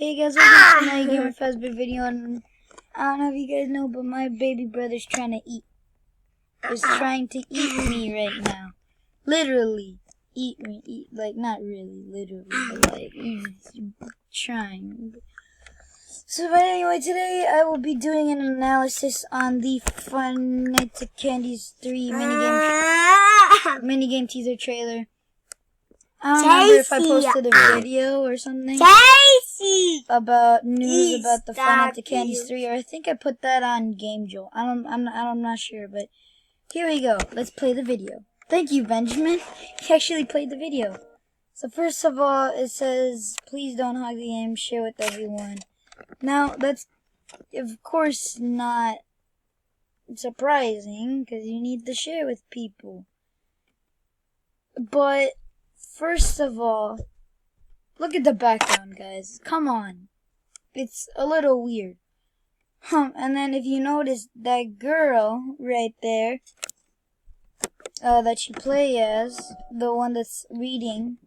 Hey guys, welcome to another Gamer Fazbear video, and I don't know if you guys know, but my baby brother's trying to eat. He's trying to eat me right now. Literally. Eat me. Like, not really, literally, but like, he's trying. So, but anyway, today I will be doing an analysis on the FNaC3 minigame teaser trailer. I don't remember if I posted a video or something about news about the FNaC3, or I think I put that on Game Joel. I'm not sure, but here we go. Let's play the video. Thank you, Benjamin. He actually played the video. So first of all, it says, please don't hog the game, share with everyone. Now, that's of course not surprising, because you need to share with people. But first of all, look at the background, guys. Come on. It's a little weird. And then if you notice, that girl right there, that you play as, the one that's reading,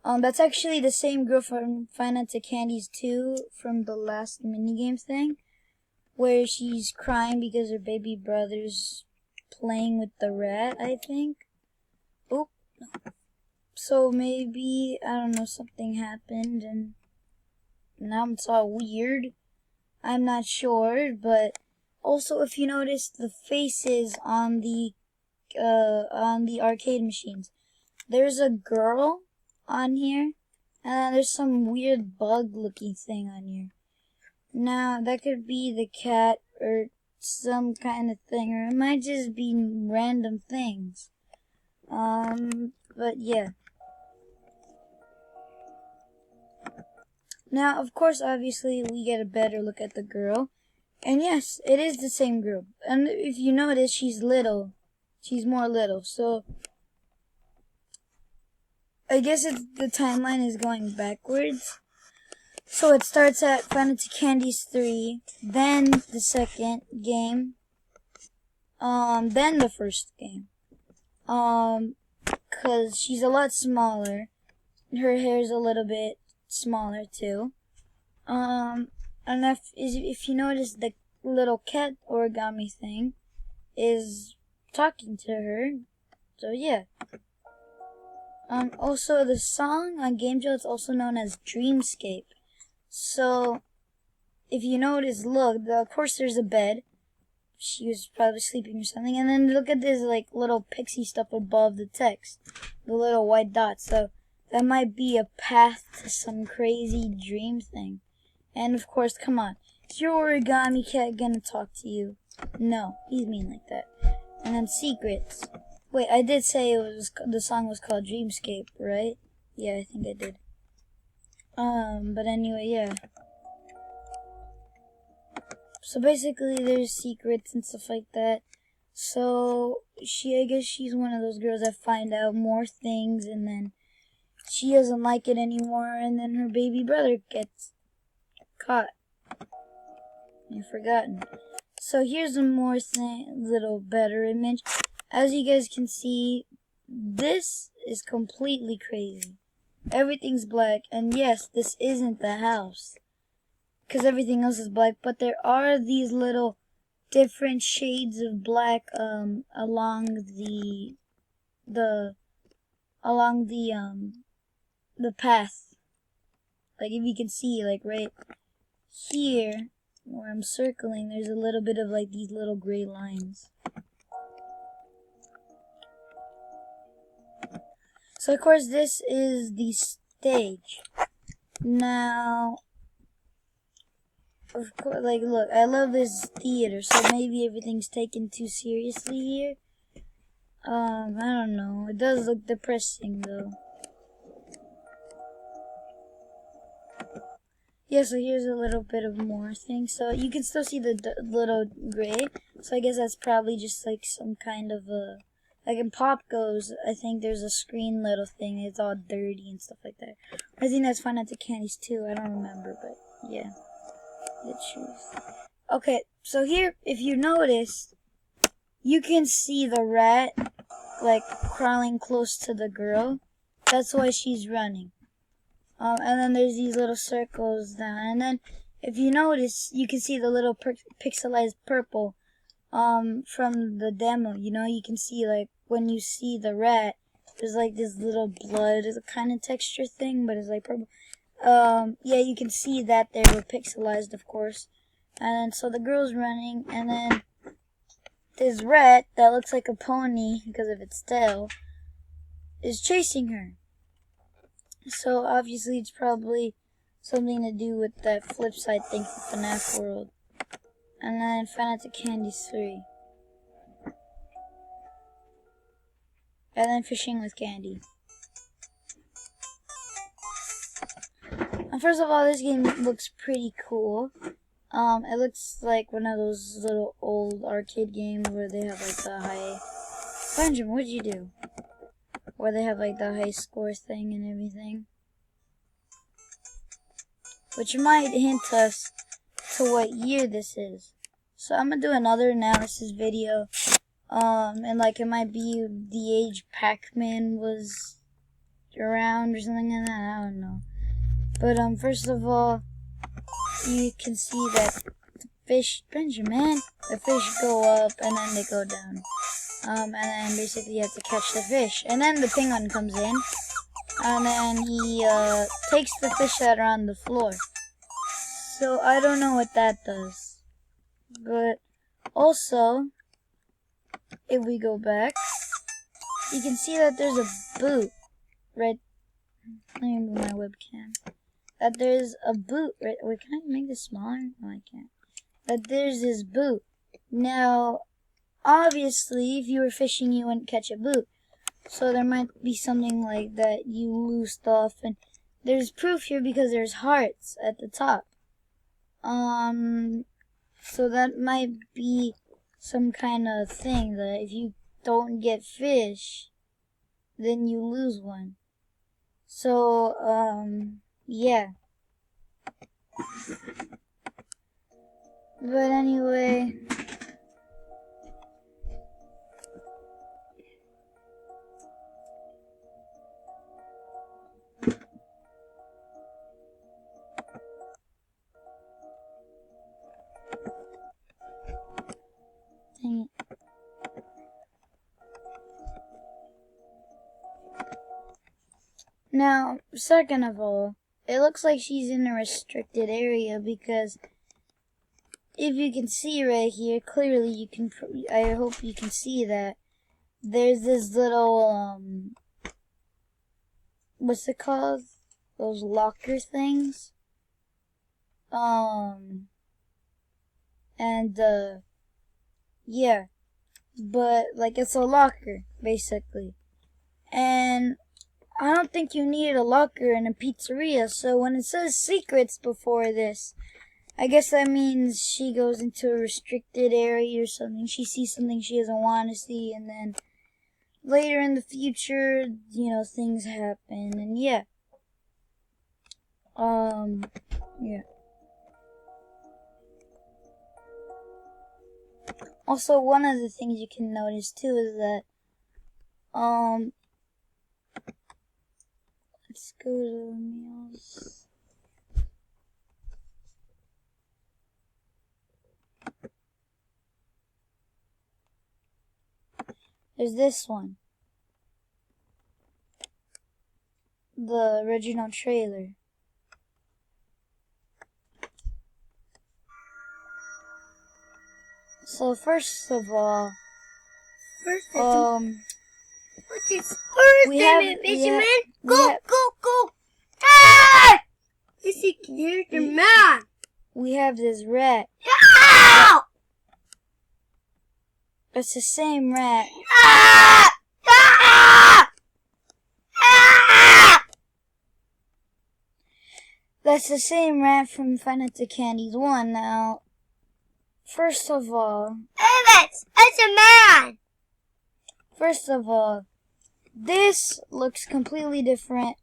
that's actually the same girl from FNaC3 2 from the last minigame thing, where she's crying because her baby brother's playing with the rat, I think. Oh, no. So maybe, I don't know, something happened and now it's all weird. I'm not sure, but also if you notice the faces on the arcade machines, there's a girl on here and then there's some weird bug looking thing on here. Now that could be the cat or some kind of thing, or it might just be random things. But yeah. Now, of course, obviously, we get a better look at the girl. And yes, it is the same girl. And if you notice, she's little. She's more little. So, I guess the timeline is going backwards. So, it starts at FNaC3 3, then the second game, then the first game. Because she's a lot smaller. Her hair's a little bit smaller too. And if you notice, the little cat origami thing is talking to her. So yeah. Also the song on Game Joel is also known as Dreamscape. So if you notice, look, of course there's a bed. She was probably sleeping or something, and then look at this like little pixie stuff above the text, the little white dots. So that might be a path to some crazy dream thing. And of course, come on, is your origami cat gonna talk to you? No, he's mean like that. And then secrets. Wait, I did say the song was called Dreamscape, right? Yeah, I think I did. But anyway, yeah. So basically, there's secrets and stuff like that. So I guess she's one of those girls that find out more things, and then she doesn't like it anymore, and then her baby brother gets caught and forgotten. So here's a more little better image. As you guys can see, this is completely crazy. Everything's black, and yes, this isn't the house, because everything else is black, but there are these little different shades of black along the path. Like if you can see, like right here where I'm circling, there's a little bit of like these little gray lines. So of course this is the stage. Now, of course, like look, I love this theater, so maybe everything's taken too seriously here. I don't know. It does look depressing though. Yeah, so here's a little bit of more things. So you can still see the little gray. So I guess that's probably just like some kind of a, like in Pop Goes, I think there's a screen little thing. It's all dirty and stuff like that. I think that's FNaC3 2. I don't remember, but yeah. The truth. Okay, so here, if you notice, you can see the rat like crawling close to the girl. That's why she's running. And then there's these little circles down. And then if you notice, you can see the little pixelized purple from the demo. You know, you can see like when you see the rat, there's like this little blood kind of texture thing, but it's like purple. Yeah, you can see that they were pixelized, of course. And then, so the girl's running, and then this rat that looks like a pony because of its tail is chasing her. So obviously it's probably something to do with that flip side thing from FNaC World. And then FNaC 3. And then fishing with candy. And first of all, this game looks pretty cool. It looks like one of those little old arcade games where they have like the high... Benjamin, what'd you do? Where they have like the high score thing and everything. Which might hint us to what year this is. So I'm gonna do another analysis video. And like it might be the age Pac-Man was around or something like that. I don't know. But first of all, you can see that the fish, Benjamin, the fish go up and then they go down. And then basically you have to catch the fish. And then the penguin comes in, and then he takes the fish that are on the floor. So I don't know what that does. But also, if we go back, you can see that there's a boot right. Let me move my webcam. That there's a boot right. Wait, can I make this smaller? No, I can't. That there's this boot. Now, obviously, if you were fishing, you wouldn't catch a boot. So there might be something like that you lose stuff, and there's proof here because there's hearts at the top. So that might be some kind of thing that if you don't get fish, then you lose one. So, yeah. But anyway, dang it. Now, second of all, it looks like she's in a restricted area because if you can see right here, clearly you can, I hope you can see that there's this little, what's it called? Those locker things. Yeah, but like it's a locker, basically. And I don't think you need a locker in a pizzeria, so when it says secrets before this, I guess that means she goes into a restricted area or something. She sees something she doesn't want to see, and then later in the future, you know, things happen, and yeah. Yeah. Also, one of the things you can notice too is that, let's go to meals. There's this one. The original trailer. So first of all, What's his first name, Fisherman? Go! Ah! This is character man. We have this rat. Ah! It's the same rat. Ah! Ah! Ah! That's the same rat from FNaC 1. Now, first of all, It's a man. First of all, this looks completely different.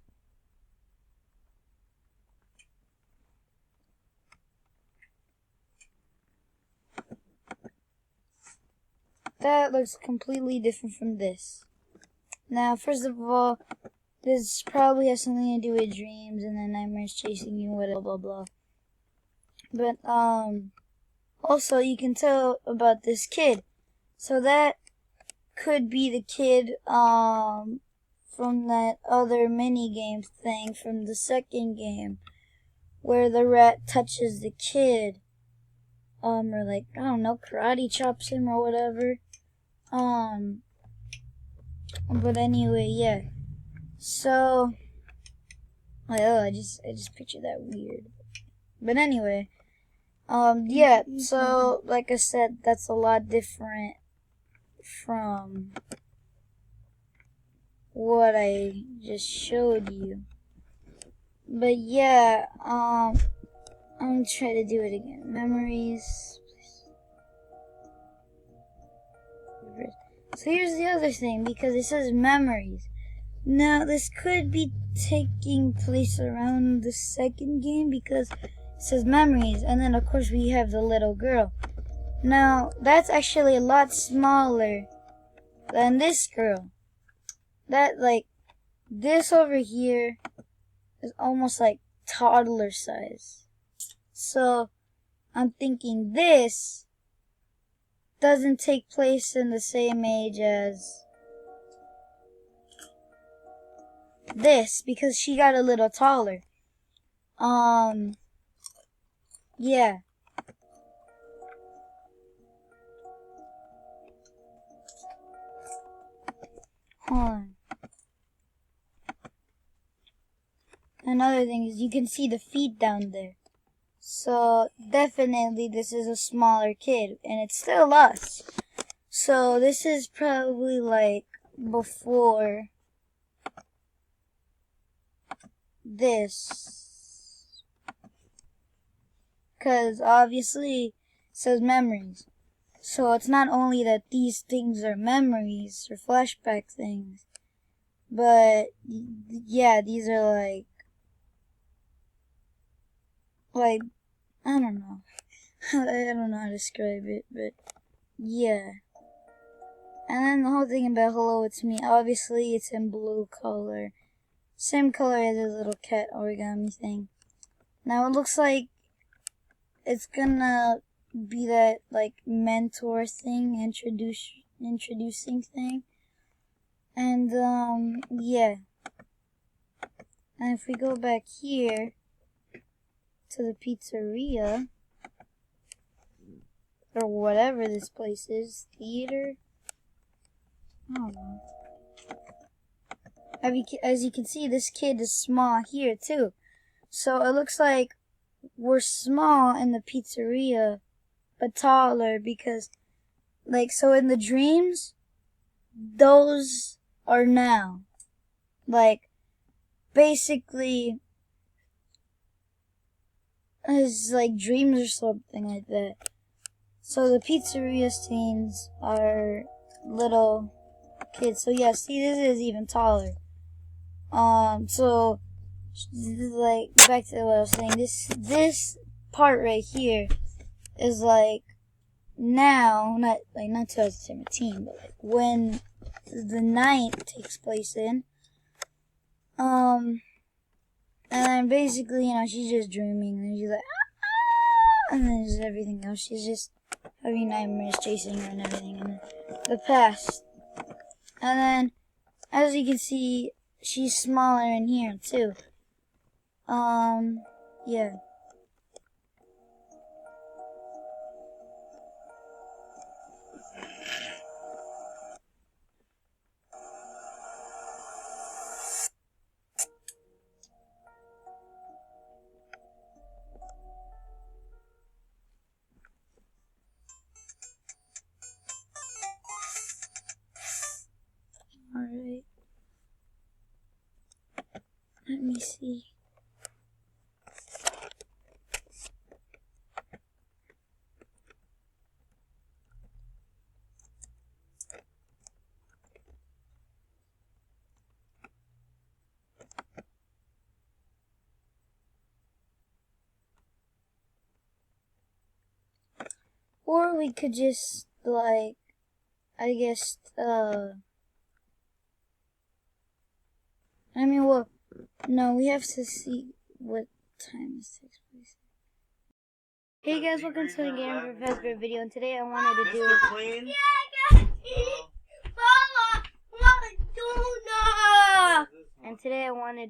That looks completely different from this. Now, first of all, this probably has something to do with dreams and then nightmares chasing you, whatever, blah, blah, blah. But, also you can tell about this kid. So that could be the kid, from that other mini-game thing from the second game, where the rat touches the kid, or like, I don't know, karate chops him or whatever. But anyway, yeah. So, I just pictured that weird. But anyway, yeah. So, like I said, that's a lot different from what I just showed you. But yeah, I'm gonna try to do it again. Memories. So here's the other thing, because it says memories. Now, this could be taking place around the second game because it says memories, and then of course we have the little girl. Now, that's actually a lot smaller than this girl. That, like, this over here is almost like toddler size. So, I'm thinking this doesn't take place in the same age as this, because she got a little taller. Yeah. Hold on. Another thing is you can see the feet down there. So definitely this is a smaller kid, and it's still us. So this is probably like before this. Because obviously it says memories. So it's not only that these things are memories or flashback things, but yeah, these are like, I don't know. I don't know how to describe it, but yeah. And then the whole thing about hello, it's me. Obviously, it's in blue color. Same color as the little cat origami thing. Now, it looks like it's gonna be that, like, mentor thing, introducing thing. And, yeah. And if we go back here to the pizzeria, or whatever this place is, theater, I don't know. As you can see, this kid is small here too. So it looks like we're small in the pizzeria, but taller because, like, so in the dreams, those are now. Like, basically, it's like dreams or something like that. So the pizzeria scenes are little kids. So yeah, see, this is even taller. So, like, back to what I was saying, this part right here is like now, not 2017, but like when the night takes place in. And then basically, she's just dreaming, and she's like, ah, and then just everything else. She's just having nightmares chasing her and everything in the past. And then, as you can see, she's smaller in here too. Yeah. Alright. Let me see. Or we could just, like, I guess, I mean, well, no, we have to see what time this takes place. Hey guys, welcome to the Game Professor video, and today I wanted to do... And today I wanted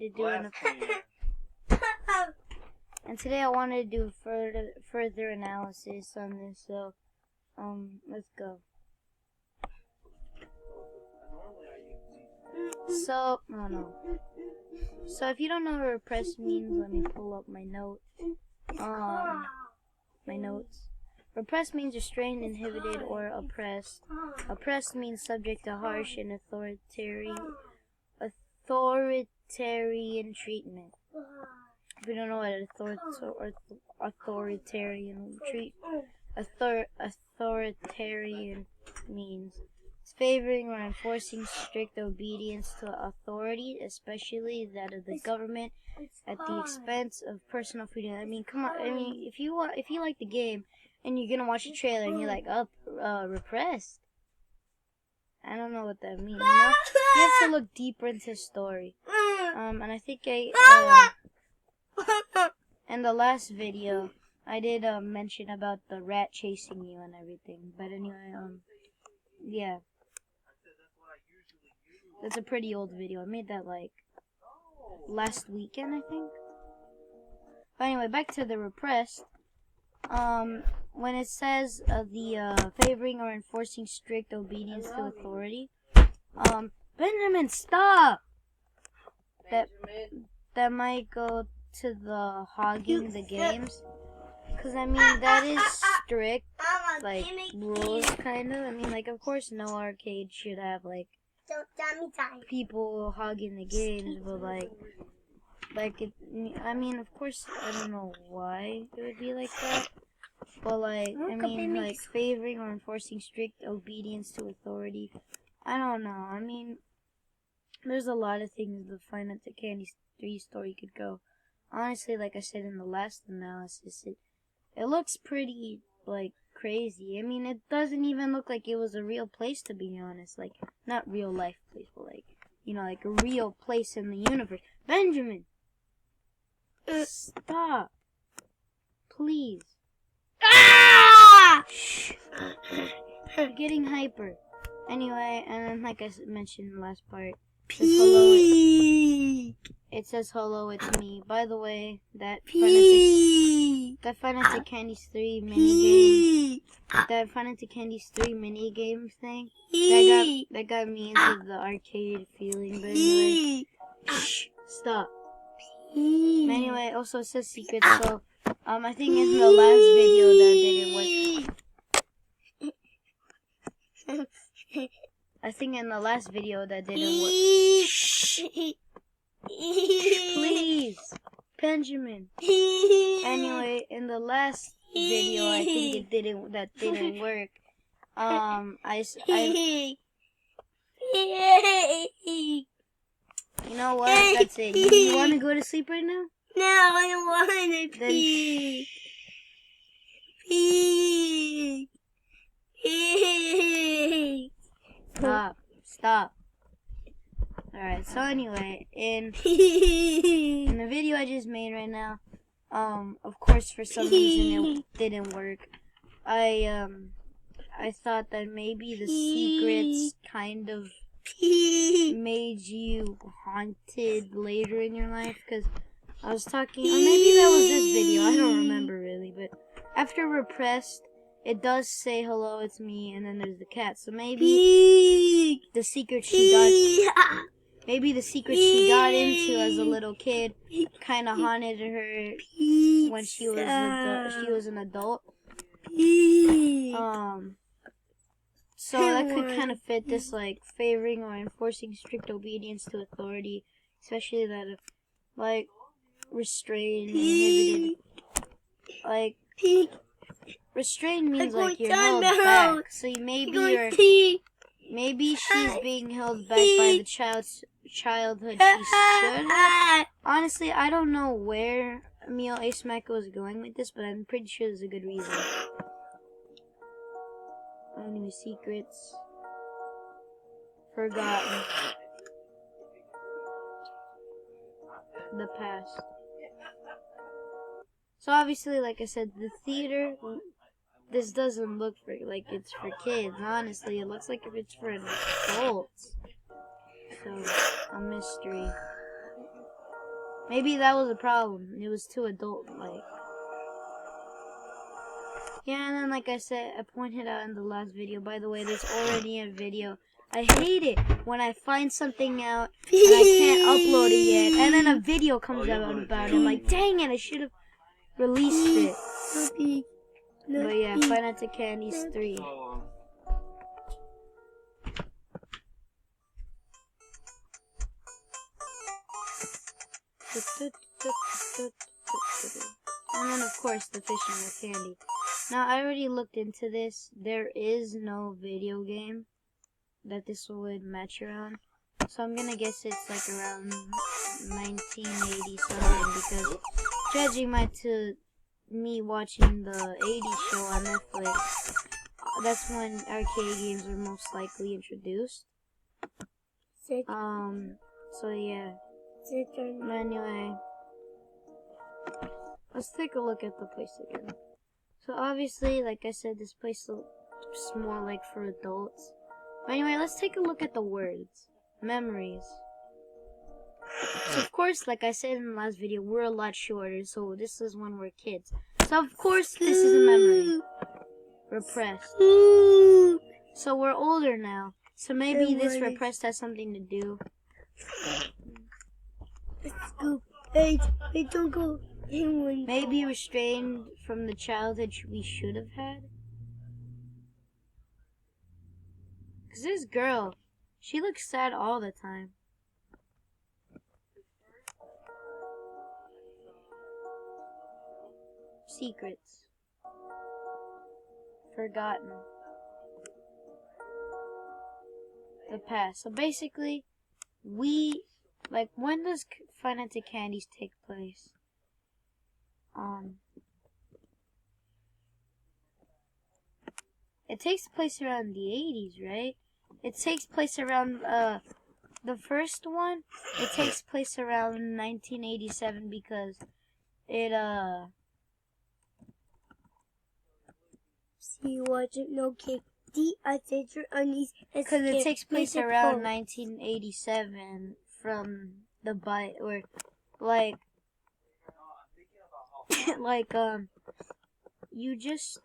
to do further analysis on this, so, let's go. So, oh no. So if you don't know what repressed means, let me pull up my notes. Repressed means restrained, inhibited, or oppressed. Oppressed means subject to harsh and authoritarian treatment. If you don't know what authoritarian means, it's favoring or enforcing strict obedience to authority, especially that of the government, at the expense of personal freedom. I mean, come on. I mean, if you like the game and you're gonna watch a trailer and you're like, repressed, I don't know what that means. You know, you have to look deeper into the story. And I think in the last video I did mention about the rat chasing you and everything. But anyway, yeah, that's a pretty old video. I made that like last weekend, I think. But anyway, back to the repressed. When it says the favoring or enforcing strict obedience to authority, Benjamin, stop! That might go to the hogging the games, because I mean that is strict, like rules kind of. I mean, like, of course no arcade should have like people hogging the games, but like it, I mean, of course, I don't know why it would be like that, but like, I mean, like favoring or enforcing strict obedience to authority, I don't know. I mean, there's a lot of things the FNaC 3 story could go. Honestly, like I said in the last analysis, it looks pretty like crazy. I mean, it doesn't even look like it was a real place, to be honest. Like, not real life place, but like, you know, like a real place in the universe. Benjamin! Stop. Please. Shh. You're getting hyper. Anyway, and then like I mentioned in the last part, it says hello, it's me. By the way, that FNaC Candy's 3 minigame thing, that got me into the arcade feeling. But anyway, shh, stop. Anyway, also it says secrets, so I think in the last video that didn't work. I think in the last video that didn't work. Please, Benjamin. Anyway, in the last video, I think that didn't work. You know what? That's it. You want to go to sleep right now? No, I don't want to pee. Pee. Stop. Alright, so anyway, in the video I just made right now, of course for some reason it didn't work. I thought that maybe the secrets kind of made you haunted later in your life, because I was talking, or maybe that was this video, I don't remember really, but after repressed, it does say hello, it's me, and then there's the cat. So maybe the secret she got into as a little kid kind of haunted her when she was an adult. So that could kind of fit this like favoring or enforcing strict obedience to authority, especially that of like restrained, inhibited, like. Restrained means like you're held back. So maybe she's being held back by the childhood she should have. Honestly, I don't know where Emil Asmaka was going with this, but I'm pretty sure there's a good reason. Anyway, secrets. Forgotten. the past. So obviously, like I said, the theater, this doesn't look for like it's for kids. Honestly, it looks like if it's for adults. So, a mystery. Maybe that was a problem. It was too adult-like. Yeah, and then like I said, I pointed out in the last video, by the way, there's already a video. I hate it when I find something out and I can't upload it yet, and then a video comes out about it. I'm like, dang it, I should have released it. But yeah, FNaC Candies 3. And then of course the fishing with candy. Now I already looked into this. There is no video game that this would match around. So I'm gonna guess it's like around 1980 something, because judging to me watching the 80s show on Netflix, that's when arcade games were most likely introduced. So yeah. Anyway, let's take a look at the place again. So obviously, like I said, this place looks more like for adults. But anyway, let's take a look at the words. Memories. So of course, like I said in the last video, we're a lot shorter, so this is when we're kids. So of course, this is a memory. Repressed. So we're older now. So maybe this repressed has something to do. Let's go. Hey, don't go. Maybe restrained from the childhood we should have had. Because this girl, she looks sad all the time. Secrets. Forgotten. The past. So basically, when does FNaC Candies take place? It takes place around the 80s, right? It takes place around, the first one, it takes place around 1987 because it, See, watch it, no cake. I said your undies. Because it takes place around 1987 from the bite, or like, you just,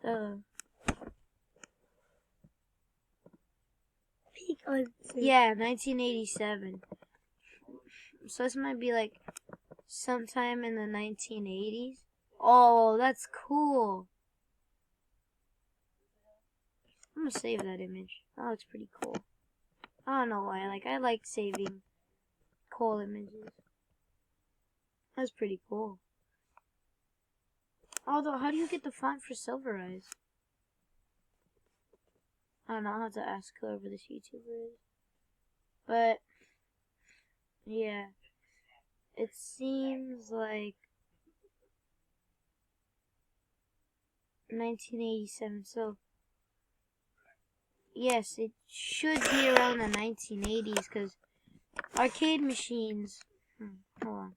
yeah, 1987. So this might be like sometime in the 1980s. Oh, that's cool. I'm gonna save that image. That looks pretty cool. I don't know why. I like saving cool images. That's pretty cool. Although, how do you get the font for Silver Eyes? I don't know. I'll have to ask whoever this YouTuber is. But, yeah. It seems like 1987. So, yes, it should be around the 1980s because arcade machines. Hold on.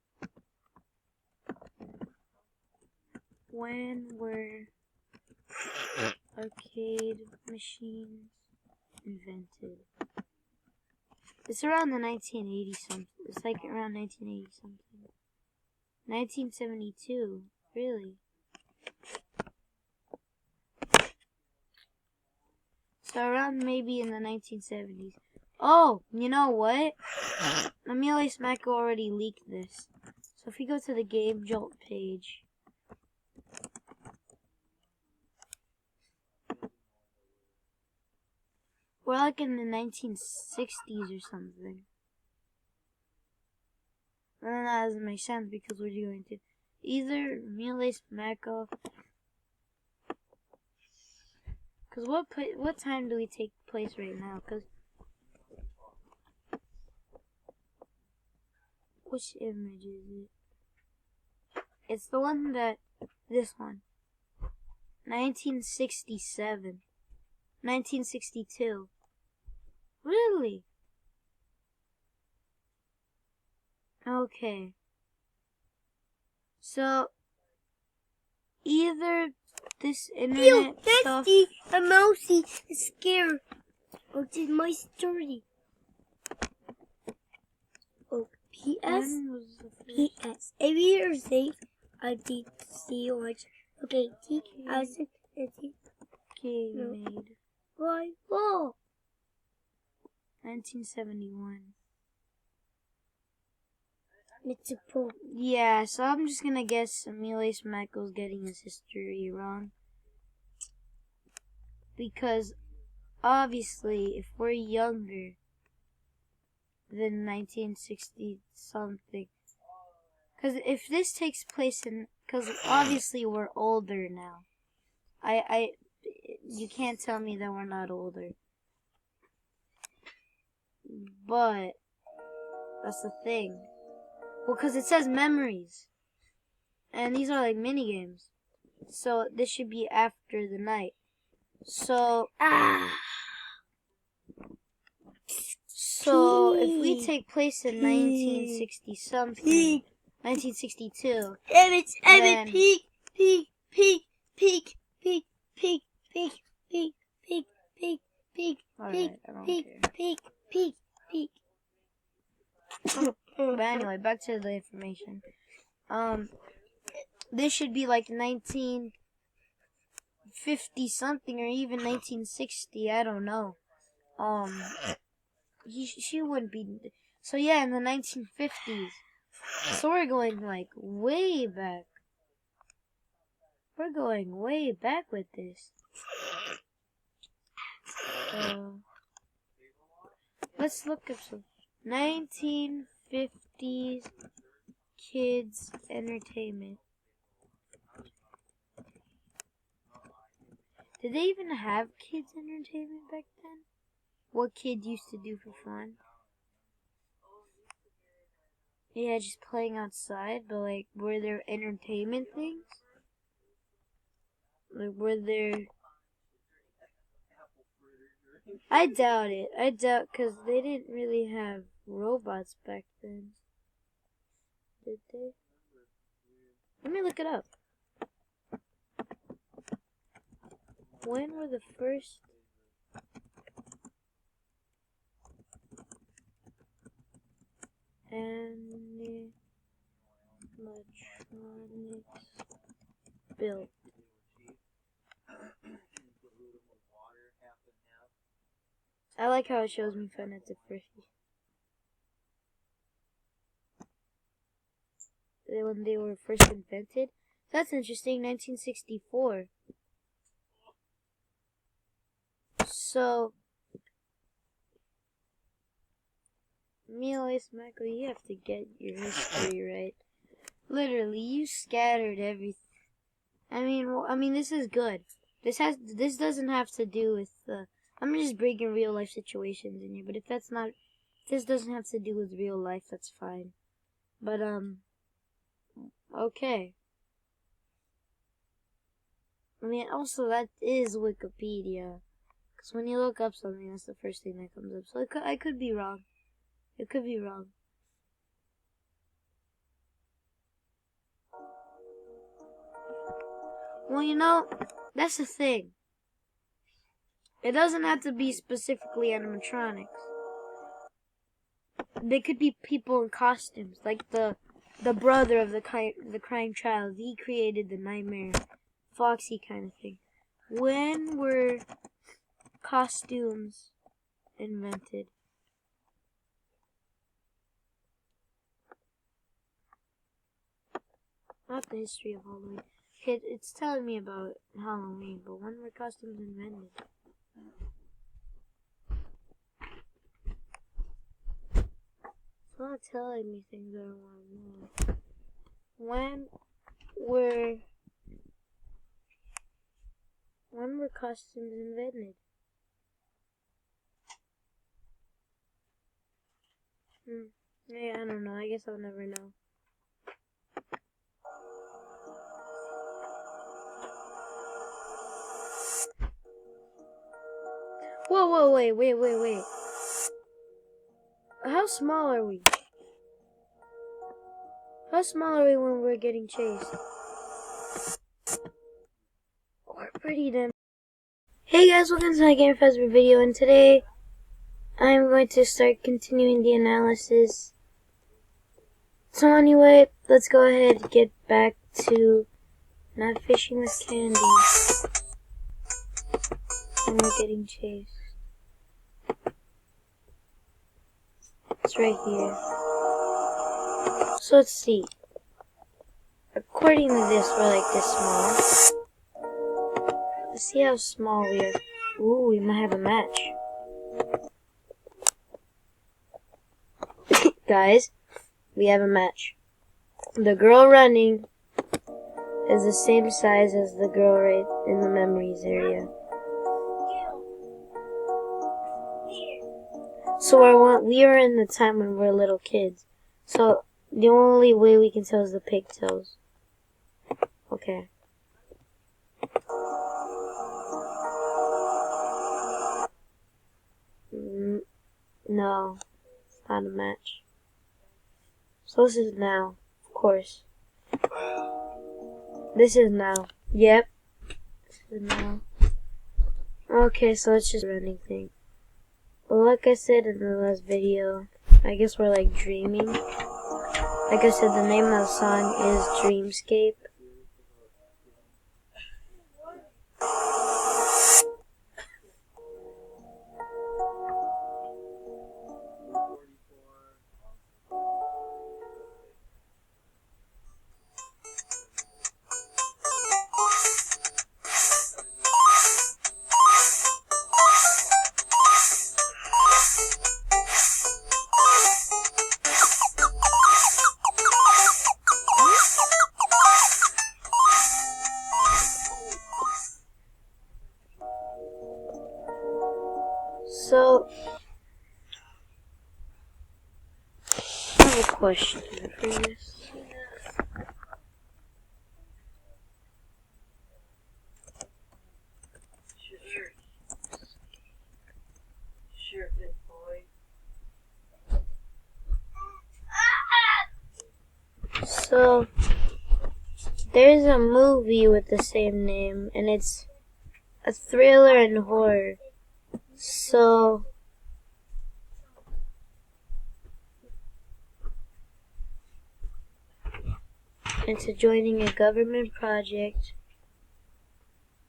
When were arcade machines invented? It's around the 1980s something. It's like around 1980 something. 1972. Really? So around maybe in the 1970s. Oh, you know what? FNaC already leaked this. So if you go to the Game Jolt page, we're like in the 1960s or something. And then that doesn't make sense because we're going to either FNaC. Because what time do we take place right now? Because which image is it? It's the one this one. 1967. 1962. Really? Okay. So either this Ew, internet that's stuff. the mousey is scared. Oh, this is my story. Oh, P.S. When was the first- P.S. If you're safe, I did see orange. Okay, T. I said game No. made? Why? Whoa. 1971. It's a pool. Yeah, so I'm just gonna guess Emile Smackel's getting his history wrong. Because obviously, if we're younger than 1960 something, because if this takes place because obviously we're older now. You can't tell me that we're not older. But that's the thing. Well, because it says memories. And these are like mini games. So this should be after the night. So if we take place in 1960 something, 1962. Emmett, peek. Alright, I don't care. But anyway, back to the information. This should be like 1950 something or even 1960. I don't know. She wouldn't be. So yeah, in the 1950s. So we're going like way back. We're going way back with this. Let's look up some 1950s kids entertainment. Did they even have kids entertainment back then? What kids used to do for fun? Yeah, just playing outside, but like, were there entertainment things? Like, were there... I doubt it. I doubt, because they didn't really have robots back then. Did they? Let me look it up. When were the first... animatronics built? I like how it shows me Five Nights at Freddy's. When they were first invented. That's interesting, 1964. So, Emile Smackel, you have to get your history right. Literally, you scattered everything. I mean, this is good. This doesn't have to do with. I'm just bringing real life situations in here. But if this doesn't have to do with real life, that's fine. But okay. I mean, also that is Wikipedia, because when you look up something, that's the first thing that comes up. So I could be wrong. It could be wrong. Well, you know, that's the thing. It doesn't have to be specifically animatronics. They could be people in costumes, like the brother of the crying child. He created the Nightmare Foxy kind of thing. When were costumes invented? Not the history of Halloween. It's telling me about Halloween, but when were costumes invented? It's not telling me things I don't want to know. When were costumes invented? Yeah, I don't know. I guess I'll never know. Whoa, wait. How small are we? How How small are we when we're getting chased? We're pretty damn. Hey guys, welcome to my Game Fazbear video, and today I'm going to start continuing the analysis. So anyway, let's go ahead and get back to not fishing with candy. And we're getting chased. It's right here. So let's see. According to this, we're like this small. Let's see how small we are. Ooh, we might have a match. Guys, we have a match. The girl running is the same size as the girl right in the memories area. So we are in the time when we're little kids. So the only way we can tell is the pigtails. Okay. No, it's not a match. So this is now, of course. This is now. Yep. This is now. Okay, so it's just a running thing. Well, like I said in the last video, I guess we're like dreaming. Like I said, the name of the song is Dreamscape. So, I have a question for this. Sure, big boy. So, there's a movie with the same name, and it's a thriller and horror. So, into joining a government project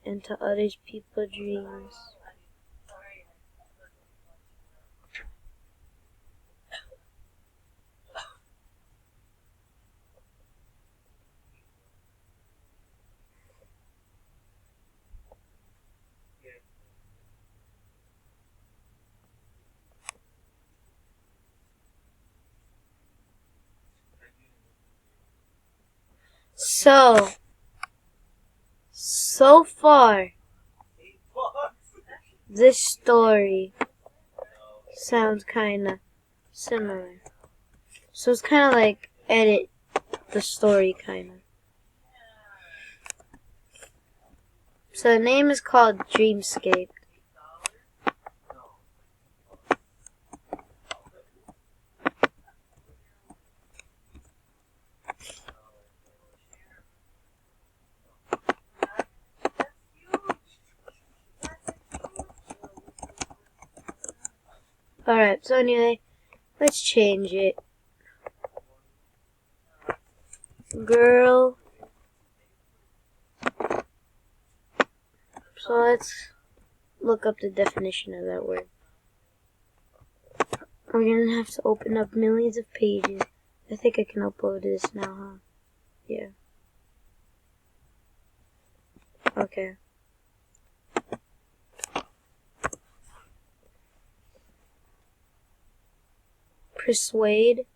and to other people's dreams. So far, this story sounds kinda similar. So it's kinda like edit the story kinda. So the name is called Dreamscape. Alright, so anyway, let's change it. Girl. So let's look up the definition of that word. We're gonna have to open up millions of pages. I think I can upload this now, huh? Yeah. Okay. Persuade.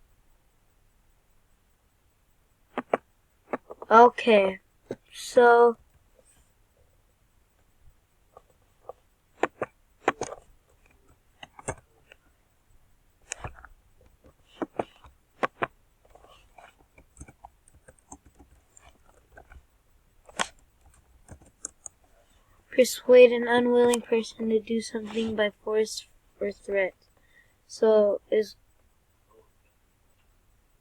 Okay. So persuade an unwilling person to do something by force or threat. So is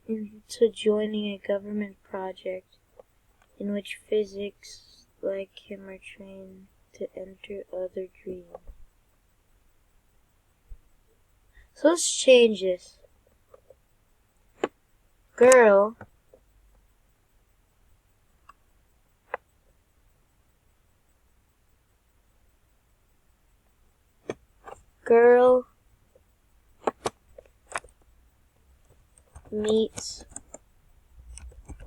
into joining a government project in which physics like him are trained to enter other dreams. So let's change this. Girl meets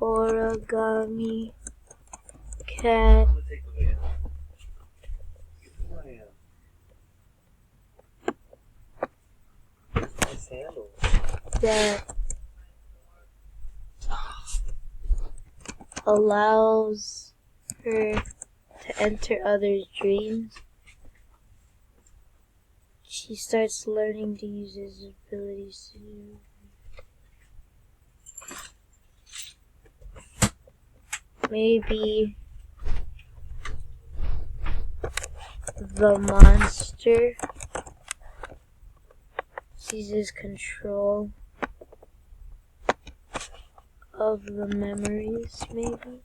origami cat. I'm gonna take the way out. Get the way out. Nice handle. That allows her to enter others' dreams. She starts learning to use his abilities to maybe the monster seizes control of the memories, maybe.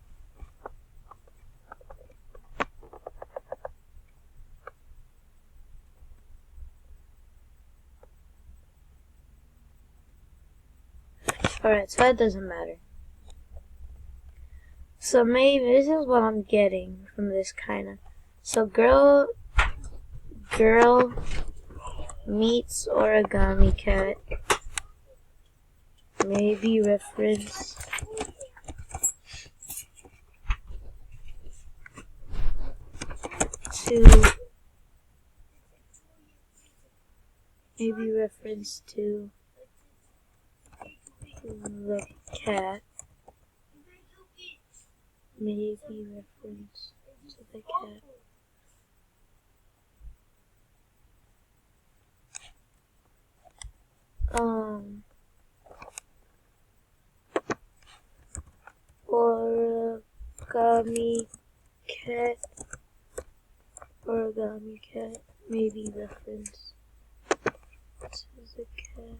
Alright, so that doesn't matter. So maybe this is what I'm getting from this kinda. So girl meets origami cat. Maybe reference to the cat. Maybe reference to the cat. Origami cat, maybe reference to the cat.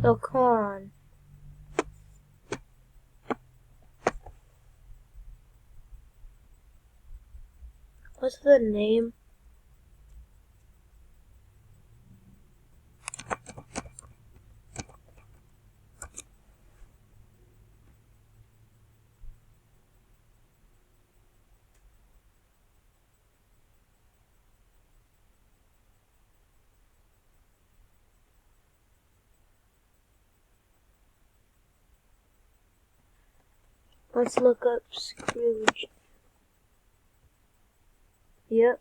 So come on. What's the name? Let's look up Scrooge. Yep.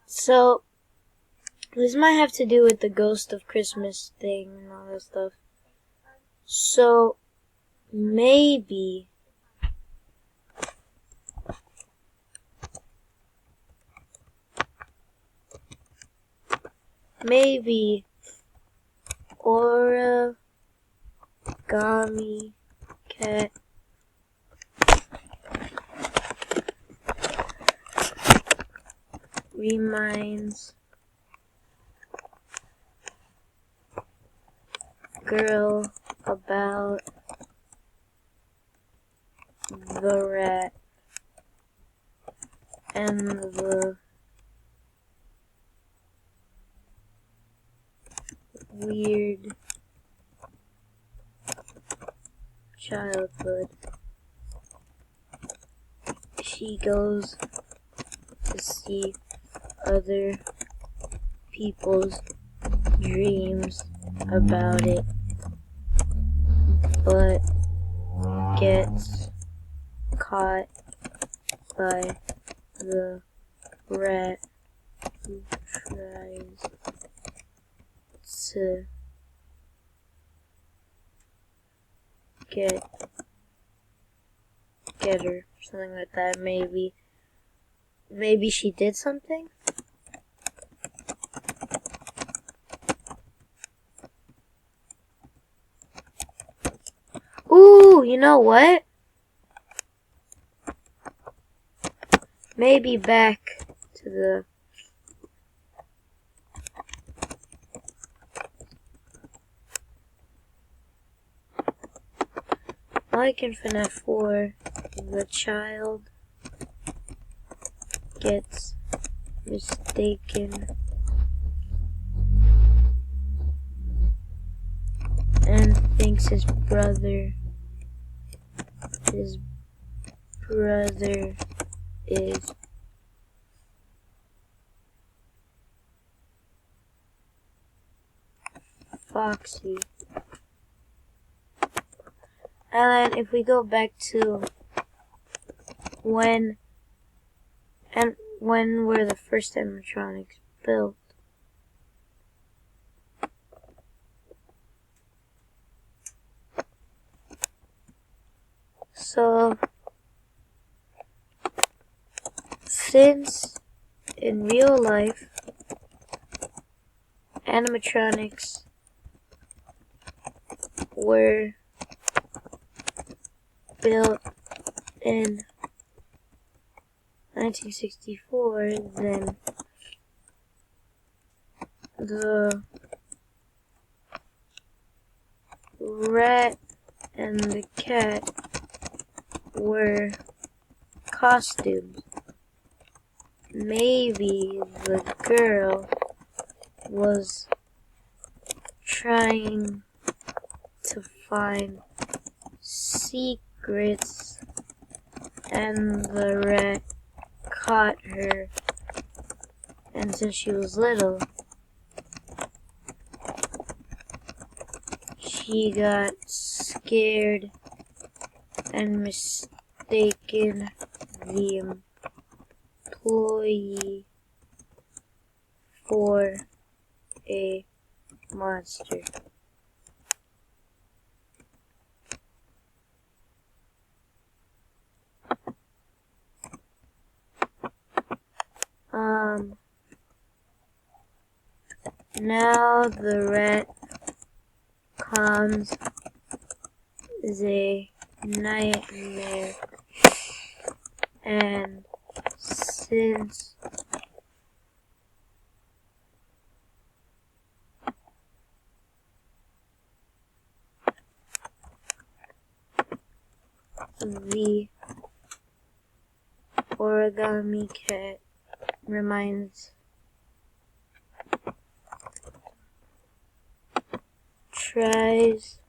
So this might have to do with the Ghost of Christmas thing and all that stuff. So maybe origami cat reminds girl about the rat and the weird childhood. She goes to see other people's dreams about it, but gets caught by the rat who tries to get her, something like that. Maybe she did something. Ooh, you know what? Maybe back to the like in FNaC 4, the child gets mistaken and thinks his brother is Foxy. And then if we go back to when were the first animatronics built? So, since in real life, animatronics were built in 1964, then the rat and the cat were costumes. Maybe the girl was trying to find secrets and the rat caught her, and since she was little, she got scared and mistaken the employee for a monster. Now the rat comes a nightmare, and since the origami cat tries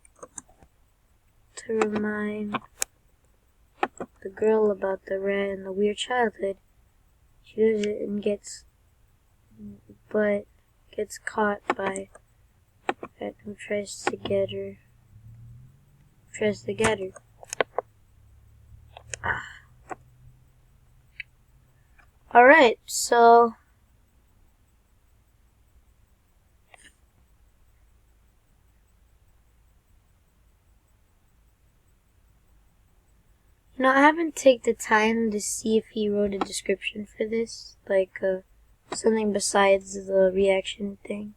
to remind the girl about the rat and the weird childhood. She does it and gets caught by the rat who tries to get her. Alright, so I haven't taken the time to see if he wrote a description for this, like something besides the reaction thing.